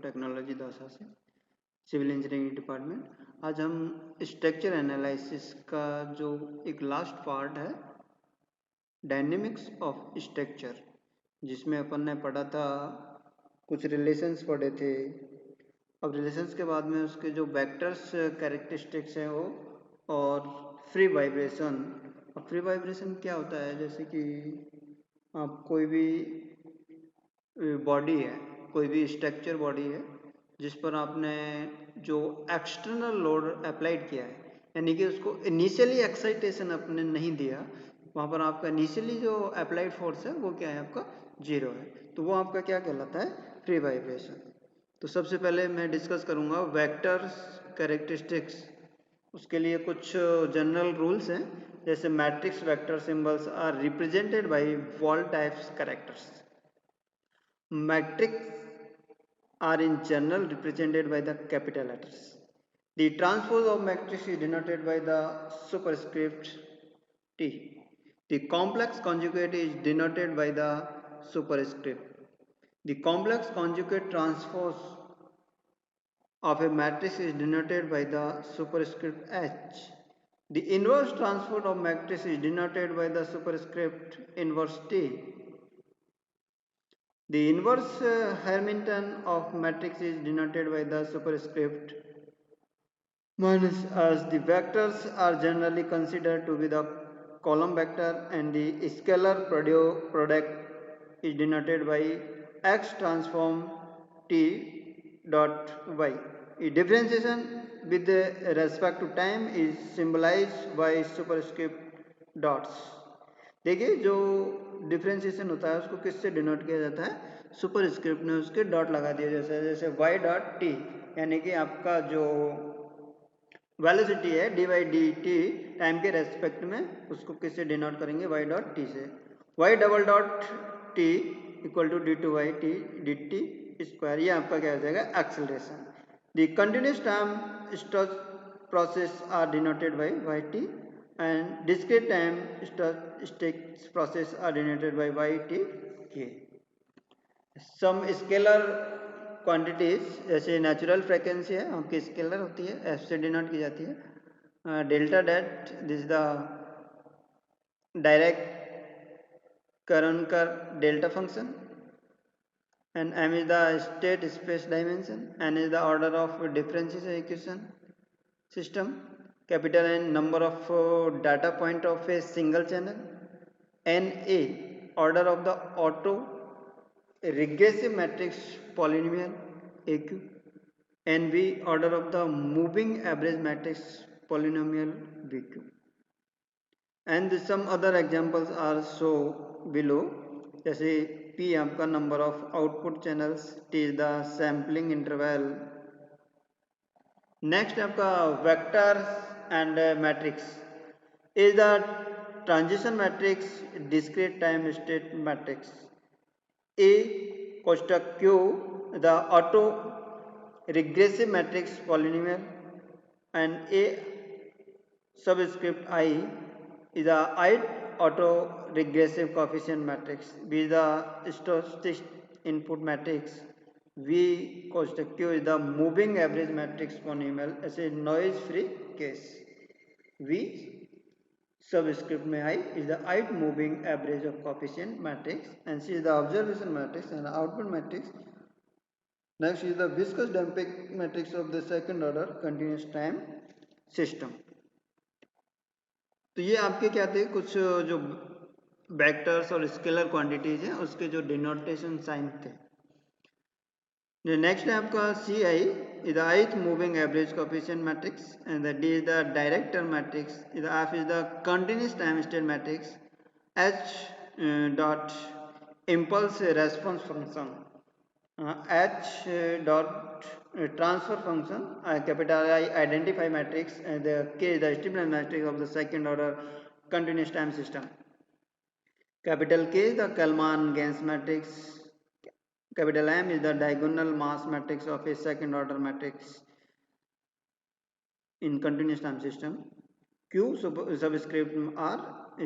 Technology Dausa से civil engineering department. आज हम स्ट्रक्चर एनालिसिस का जो एक लास्ट पार्ट है डायनेमिक्स ऑफ स्ट्रक्चर, जिसमें अपन ने पढ़ा था कुछ रिलेशंस पढ़े थे। अब रिलेशंस के बाद में उसके जो वेक्टर्स कैरेक्टरिस्टिक्स हैं वो और फ्री वाइब्रेशन। अब फ्री वाइब्रेशन क्या होता है, जैसे कि आप कोई भी बॉडी है, कोई भी स्ट्रक्चर बॉडी है जिस पर आपने जो एक्सटर्नल लोड अप्लाइड किया है, यानी कि उसको इनिशियली एक्साइटेशन आपने नहीं दिया, वहाँ पर आपका इनिशियली जो अप्लाइड फोर्स है वो क्या है, आपका जीरो है, तो वो आपका क्या कहलाता है, फ्री वाइब्रेशन। तो सबसे पहले मैं डिस्कस करूँगा वेक्टर्स कैरेक्टरिस्टिक्स। उसके लिए कुछ जनरल रूल्स हैं, जैसे matrix vector symbols are represented by wall types characters. Metrics are in general represented by the capital letters. The transpose of matrix is denoted by the superscript T. The complex conjugate is denoted by the superscript. The complex conjugate transpose of a matrix is denoted by the superscript H. The inverse transpose of matrix is denoted by the superscript inverse T. The inverse Hamilton of matrix is denoted by the superscript minus, as the vectors are generally considered to be the column vector, and the scalar product is denoted by x transform t dot y. A differentiation with respect to time is symbolized by superscript dots. देखिए, जो differentiation होता है उसको किससे denote किया जाता है, super script में उसके डॉट लगा दिया जाता है, जैसे y डॉट टी, यानी कि आपका जो वेलोसिटी है d y d t time के रेस्पेक्ट में, उसको किससे डिनोट करेंगे, y डॉट टी से। y double dot t equal to d two y t d t square, ये आपका क्या हो जाएगा, acceleration. The continuous time stop process are denoted by y t and discrete time statistics process are denoted by ytk. Some scalar quantities जैसे natural frequency है आपकी scalar होती है, एफ से डिनोट की जाती है। Delta date this the direct Karonkar delta function, and m is the state space dimension, n is the order of differential equation system, capital N number of data point of a single channel, NA order of the auto regressive matrix polynomial AQ, NB order of the moving average matrix polynomial VQ, and some other examples are so below, जैसे P आपका number of output channels, T is the sampling interval। Next आपका vectors and matrix is the transition matrix discrete time state matrix. A कोष्टक q the autoregressive matrix polynomial, and a subscript i is the ith autoregressive coefficient matrix. B is the stochastic input matrix. V कोष्टक Q is the moving average matrix polynomial as a noise free case। V subscript में I is the ith moving average of coefficient matrix, and C is the observation matrix and output matrix। Next is the viscous damping matrix of the second order continuous time system। तो ये आपके क्या थे, कुछ जो vectors और scalar quantities हैं उसके जो डिनोटेशन साइन थे। The next है आपका CI is the ith moving average coefficient matrix, and the D is the director matrix, the F is the continuous time state matrix, H dot impulse response function, H dot transfer function, capital I identify matrix, and the K is the stiffness matrix of the second order continuous time system. Capital K is the Kalman-Gaines matrix. Capital M is the diagonal mass matrix of a second order matrix in continuous time system. Q subscript R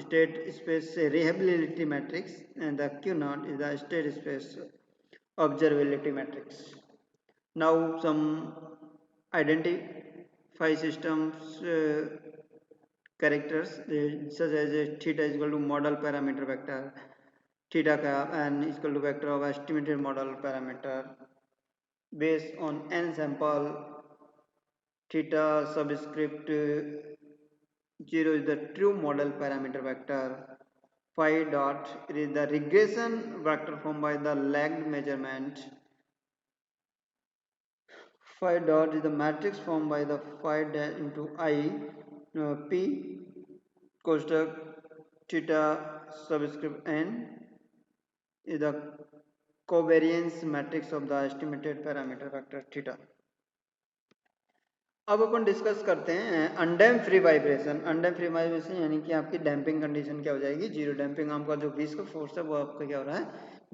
state space reliability matrix, and the Q naught is the state space observability matrix. Now some identify systems characters such as theta is equal to model parameter vector, theta cap n is equal to vector of estimated model parameter based on n sample, theta subscript 0 is the true model parameter vector, phi dot it is the regression vector formed by the lagged measurement, phi dot is the matrix formed by the phi into I p कोष्ठक theta subscript n is the covariance matrix of the estimated parameter vector theta. अब अपन discuss करते हैं undamped free vibration. Undamped free vibration यानी कि आपकी damping condition क्या हो जाएगी, जीरो डैम्पिंग। आपका जो विस्कस फोर्स है वो आपका क्या हो रहा है,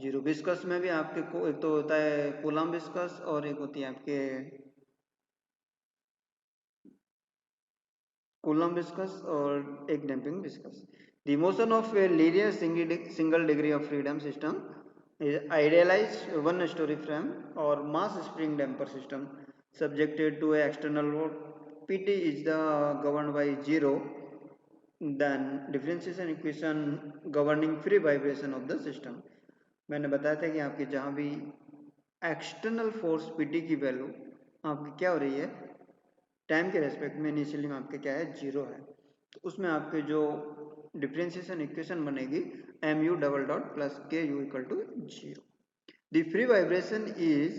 जीरो। विस्कस में भी आपके को एक तो होता है कूलम विस्कस और एक होती है आपके कूलम विस्कस और एक damping viscous. The motion of a linear single degree of freedom system is idealized one story frame or mass spring damper system subjected to a external load. PT is the governed by 0. Then differentiation equation governing free vibration of the system. मैंने बताया था कि आपके जहाँ भी external force PT की value आपकी क्या हो रही है टाइम के रेस्पेक्ट में, इनिशियली में आपके क्या है, जीरो है, तो उसमें आपके जो डिफरेंशिएशन इक्वेशन बनेगी m u double dot plus k u equal to zero. The free vibration is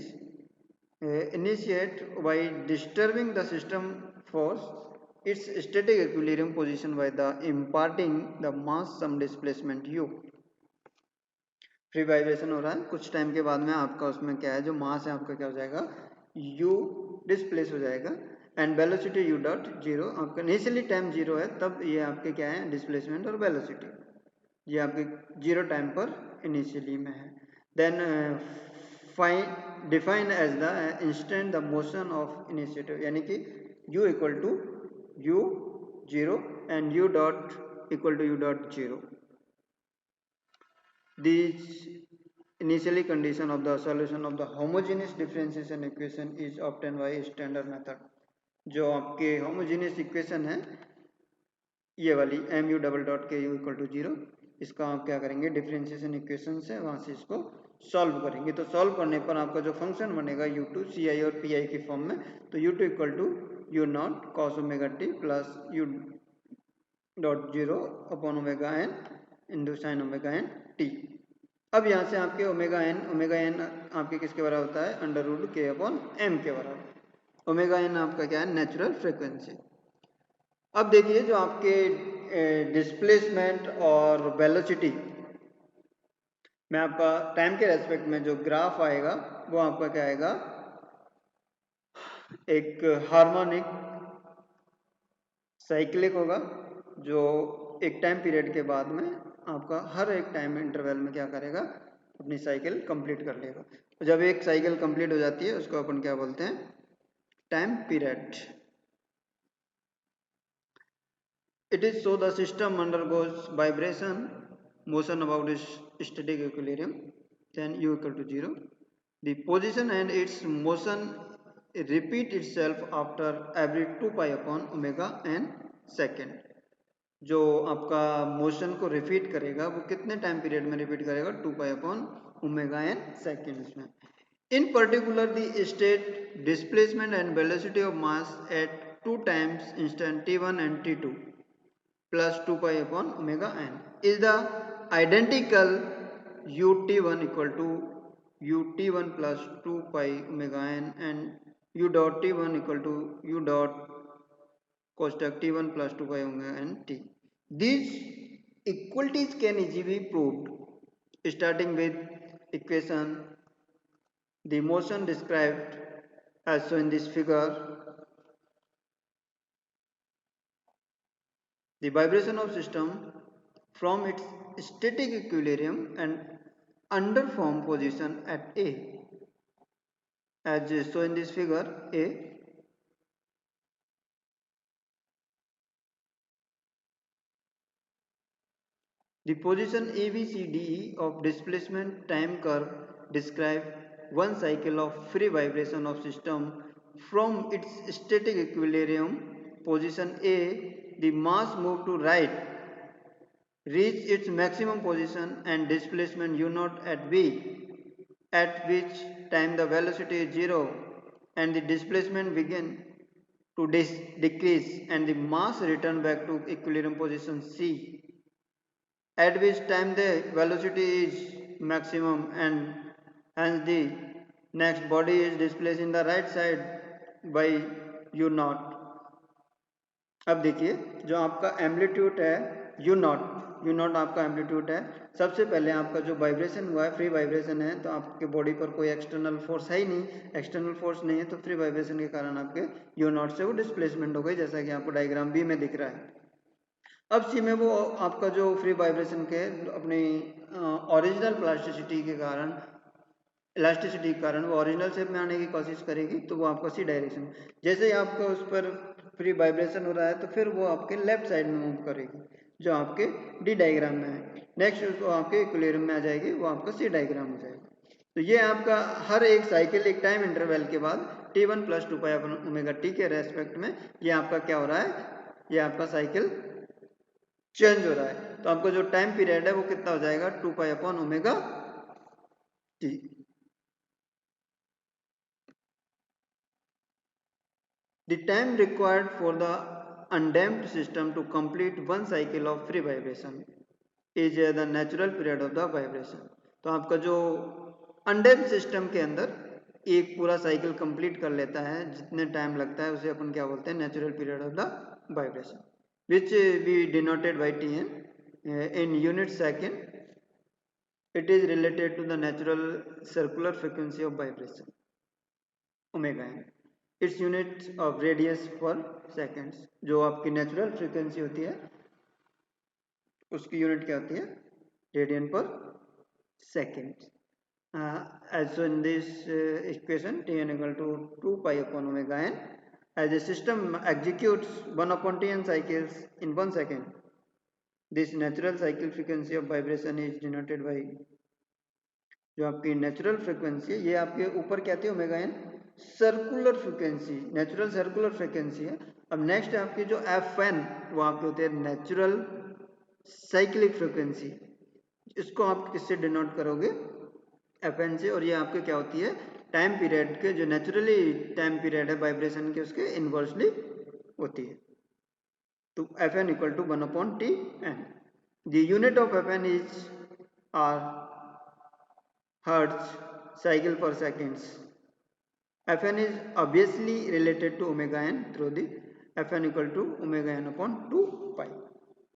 initiate by disturbing the system force its static equilibrium position by the imparting the mass some displacement u। Free vibration हो रहा है, कुछ time के बाद में आपका उसमें क्या है, जो मास है आपका क्या हो जाएगा, u डिस्प्लेस हो जाएगा and velocity u dot zero. आपका इनिशियली टाइम जीरो है तब ये आपके क्या है, डिस्प्लेसमेंट और वेलोसिटी, ये आपके जीरो टाइम पर इनिशियली में है। Then fine define as the instant the motion of initiative, यानी कि u equal to u zero and u dot equal to u dot zero. These initially condition of the solution of the homogeneous differentiation equation is obtained by standard method। जो आपके homogeneous equation है ये वाली M u double dot के u equal to zero, इसका आप क्या करेंगे, डिफरेंशिएशन इक्वेशन से वहां से इसको सॉल्व करेंगे। तो सॉल्व करने पर आपका जो फंक्शन बनेगा यू टू सी आई और पी आई की फॉर्म में, तो u two equal to u naught cos omega t plus u dot zero upon omega n into sine omega n t. अब यहाँ से आपके ओमेगा एन आपके किसके बराबर होता है, अंडर रूट के अपॉन एम के बराबर। ओमेगा एन आपका क्या है, नेचुरल फ्रीक्वेंसी। अब देखिए जो आपके डिस्प्लेसमेंट और वेलोसिटी में आपका टाइम के रेस्पेक्ट में जो ग्राफ आएगा वो आपका क्या आएगा, एक हार्मोनिक साइक्लिक होगा, जो एक टाइम पीरियड के बाद में आपका हर एक टाइम इंटरवल में क्या करेगा, अपनी साइकिल कंप्लीट कर लेगा। तो जब एक साइकिल कंप्लीट हो जाती है उसको अपन क्या बोलते हैं, time period. It is so the system undergoes vibration, motion about its static equilibrium, then u equal to 0. The position and its motion repeat itself after every 2 pi upon omega n second। जो आपका motion को repeat करेगा वो कितने time period में repeat करेगा, 2 pi upon omega n seconds में। In particular the state displacement and velocity of mass at two times instant t1 and t2 plus 2 pi upon omega n is the identical ut1 equal to ut1 plus 2 pi omega n and u dot t1 equal to u dot cosec t1 plus 2 pi omega n t। These equalities can easily be proved starting with equation the motion described as shown in this figure. The vibration of system from its static equilibrium and underform position at A, as shown in this figure A, the position ABCDE of displacement time curve described one cycle of free vibration of system from its static equilibrium position A, the mass moved to right reach its maximum position and displacement u naught at v, at which time the velocity is 0 and the displacement begin to decrease and the mass return back to equilibrium position C, at which time the velocity is maximum and hence the next body is displaced in the right side by u naught. अब देखिए जो आपका amplitude है you not आपका amplitude है। सबसे पहले आपका जो वाइब्रेशन हुआ है फ्री वाइब्रेशन है, तो आपके बॉडी पर कोई एक्सटर्नल फोर्स है ही नहीं, एक्सटर्नल फोर्स नहीं है तो फ्री वाइब्रेशन के कारण आपके यू नॉट से वो डिस्प्लेसमेंट हो गई, जैसा कि आपको डायग्राम बी में दिख रहा है। अब सी में वो आपका जो फ्री वाइब्रेशन के अपनी ओरिजिनल प्लास्टिसिटी के कारण इलास्टिसिटी के कारण वो ओरिजिनल शेप में आने की कोशिश करेगी, तो वो आपका सी डायरेक्शन, जैसे ही आपका उस पर फ्री वाइब्रेशन हो रहा है तो फिर वो आपके लेफ्ट साइड में मूव करेगी जो आपके डी डायग्राम में है। नेक्स्ट उसको आपके इक्विलिब्रियम में आ जाएगी, वो आपका सी डायग्राम हो जाएगा। तो ये आपका हर एक साइकिल एक टाइम इंटरवल के बाद t1 प्लस 2 पाई अपन ओमेगा टी के रेस्पेक्ट में ये आपका क्या हो रहा है, ये आपका साइकिल चेंज हो रहा है। तो आपका जो टाइम पीरियड है वो कितना हो जाएगा 2 pi upon omega T. The time required for the undamped system to complete one cycle of free vibration is the natural period of the vibration। तो आपका जो अनडैम्प्ड सिस्टम के अंदर एक पूरा साइकिल कंप्लीट कर लेता है, जितने टाइम लगता है उसे अपन क्या बोलते हैं, natural period of the vibration, which we denoted by Tn in unit second। It is related to the natural circular frequency of vibration omega n, its unit of radius पर सेकेंड्स। जो आपकी natural frequency होती है उसकी unit क्या होती है, radian per second. As in this equation Tn equal to 2 pi upon omega n, as a system executes 1 upon Tn cycles in 1 second, this natural cycle frequency of vibration is denoted by, जो आपकी natural frequency है ये आपके ऊपर क्या थी omega n, circular frequency, natural circular frequency है। अब नेक्स्ट है आपकी जो Fn, वो आपके होते हैं नेचुरल साइक्लिक फ्रीक्वेंसी, इसको आप किससे डिनोट करोगे, Fn से, और ये आपके क्या होती है टाइम पीरियड के, जो नेचुरली टाइम पीरियड है वाइब्रेशन के उसके इनवर्सली होती है। तो Fn equal to 1 upon Tn। The unit of Fn is are hertz cycle per seconds। Fn is obviously related to omega n through the Fn equal to omega n upon 2 pi।